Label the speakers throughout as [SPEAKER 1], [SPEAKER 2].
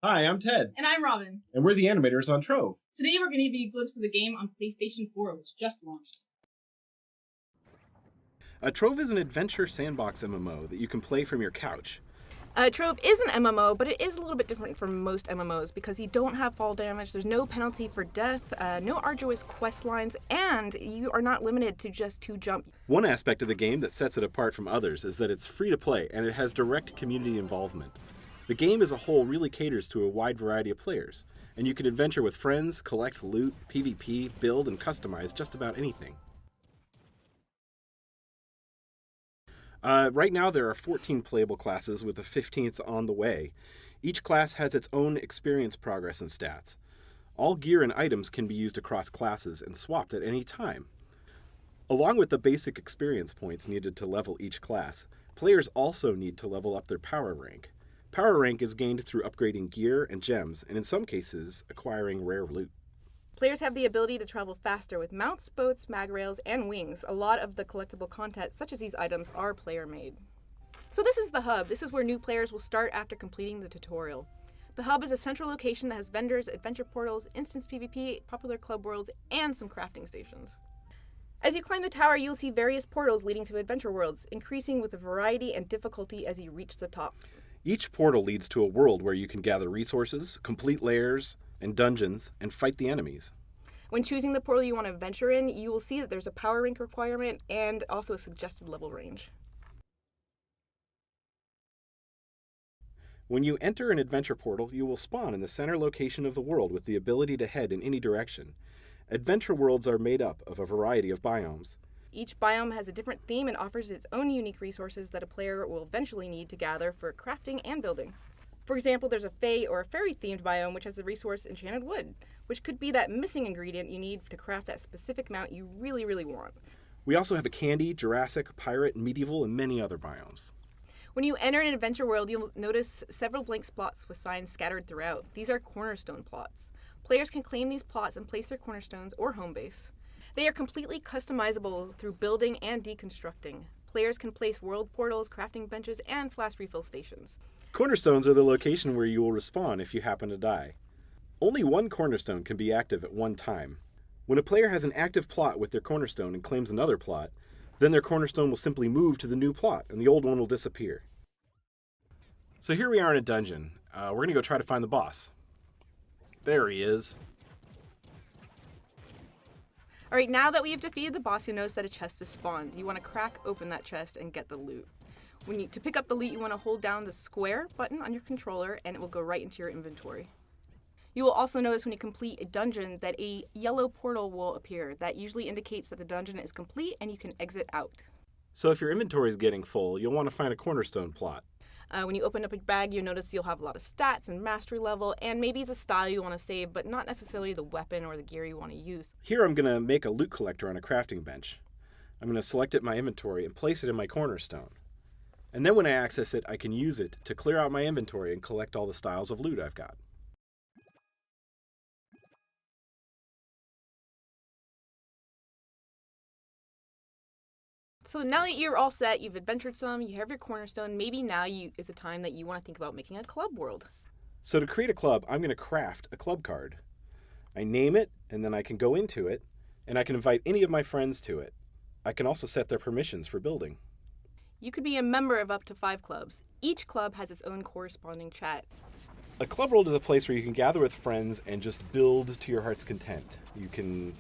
[SPEAKER 1] Hi, I'm Ted,
[SPEAKER 2] And I'm Robin.
[SPEAKER 1] and we're the animators on Trove.
[SPEAKER 2] Today we're going to give you a glimpse of the game on PlayStation 4, which just launched.
[SPEAKER 3] Trove is an adventure sandbox MMO that you can play from your couch.
[SPEAKER 4] Trove is an MMO, but it is a little bit different from most MMOs because you don't have fall damage, there's no penalty for death, no arduous quest lines, and you are not limited to just 2 jump.
[SPEAKER 3] One aspect of the game that sets it apart from others is that it's free to play and it has direct community involvement. The game as a whole really caters to a wide variety of players, and you can adventure with friends, collect loot, PvP, build, and customize just about anything. Right now there are 14 playable classes with a 15th on the way. Each class has its own experience progress and stats. All gear and items can be used across classes and swapped at any time. Along with the basic experience points needed to level each class, players also need to level up their power rank. Power rank is gained through upgrading gear and gems, and in some cases, acquiring rare loot.
[SPEAKER 4] Players have the ability to travel faster with mounts, boats, mag rails, and wings. A lot of the collectible content, such as these items, are player-made. So this is the hub. This is where new players will start after completing the tutorial. The hub is a central location that has vendors, adventure portals, instance PvP, popular club worlds, and some crafting stations. As you climb the tower, you'll see various portals leading to adventure worlds, increasing with the variety and difficulty as you reach the top.
[SPEAKER 3] Each portal leads to a world where you can gather resources, complete lairs and dungeons, and fight the enemies.
[SPEAKER 4] When choosing the portal you want to venture in, you will see that there's a power rank requirement and also a suggested level range.
[SPEAKER 3] When you enter an adventure portal, you will spawn in the center location of the world with the ability to head in any direction. Adventure worlds are made up of a variety of biomes.
[SPEAKER 4] Each biome has a different theme and offers its own unique resources that a player will eventually need to gather for crafting and building. For example, there's a Fae or a Fairy-themed biome which has the resource Enchanted Wood, which could be that missing ingredient you need to craft that specific mount you really, really want.
[SPEAKER 3] We also have a Candy, Jurassic, Pirate, Medieval, and many other biomes.
[SPEAKER 4] When you enter an adventure world, you'll notice several blank spots with signs scattered throughout. These are cornerstone plots. Players can claim these plots and place their cornerstones or home base. They are completely customizable through building and deconstructing. Players can place world portals, crafting benches, and flash refill stations.
[SPEAKER 3] Cornerstones are the location where you will respawn if you happen to die. Only one cornerstone can be active at one time. When a player has an active plot with their cornerstone and claims another plot, then their cornerstone will simply move to the new plot and the old one will disappear. So here we are in a dungeon. We're going to go try to find the boss. There he is.
[SPEAKER 4] Alright, now that we have defeated the boss, you'll notice that a chest has spawned. You want to crack open that chest and get the loot. To pick up the loot, you want to hold down the square button on your controller and it will go right into your inventory. You will also notice when you complete a dungeon that a yellow portal will appear. That usually indicates that the dungeon is complete and you can exit out.
[SPEAKER 3] So if your inventory is getting full, you'll want to find a cornerstone plot.
[SPEAKER 4] When you open up a bag, you'll notice you'll have a lot of stats and mastery level, and maybe it's a style you want to save, but not necessarily the weapon or the gear you want to use.
[SPEAKER 3] Here I'm going to make a loot collector on a crafting bench. I'm going to select it in my inventory and place it in my cornerstone. And then when I access it, I can use it to clear out my inventory and collect all the styles of loot I've got.
[SPEAKER 4] So now that you're all set, you've adventured some, you have your cornerstone, maybe now is a time that you want to think about making a club world.
[SPEAKER 3] So to create a club, I'm going to craft a club card. I name it, and then I can go into it, and I can invite any of my friends to it. I can also set their permissions for building.
[SPEAKER 4] You could be a member of up to 5 clubs. Each club has its own corresponding chat.
[SPEAKER 3] A club world is a place where you can gather with friends and just build to your heart's content. You can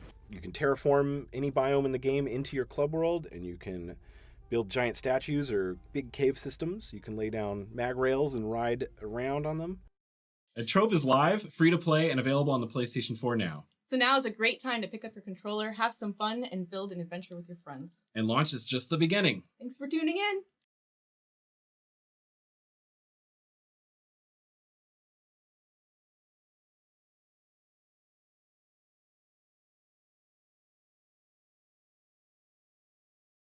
[SPEAKER 3] terraform any biome in the game into your club world, and you can build giant statues or big cave systems. You can lay down mag rails and ride around on them.
[SPEAKER 1] And Trove is live, free to play, and available on the PlayStation 4 now.
[SPEAKER 2] So now is a great time to pick up your controller, have some fun, and build an adventure with your friends.
[SPEAKER 1] And launch is just the beginning.
[SPEAKER 2] Thanks for tuning in!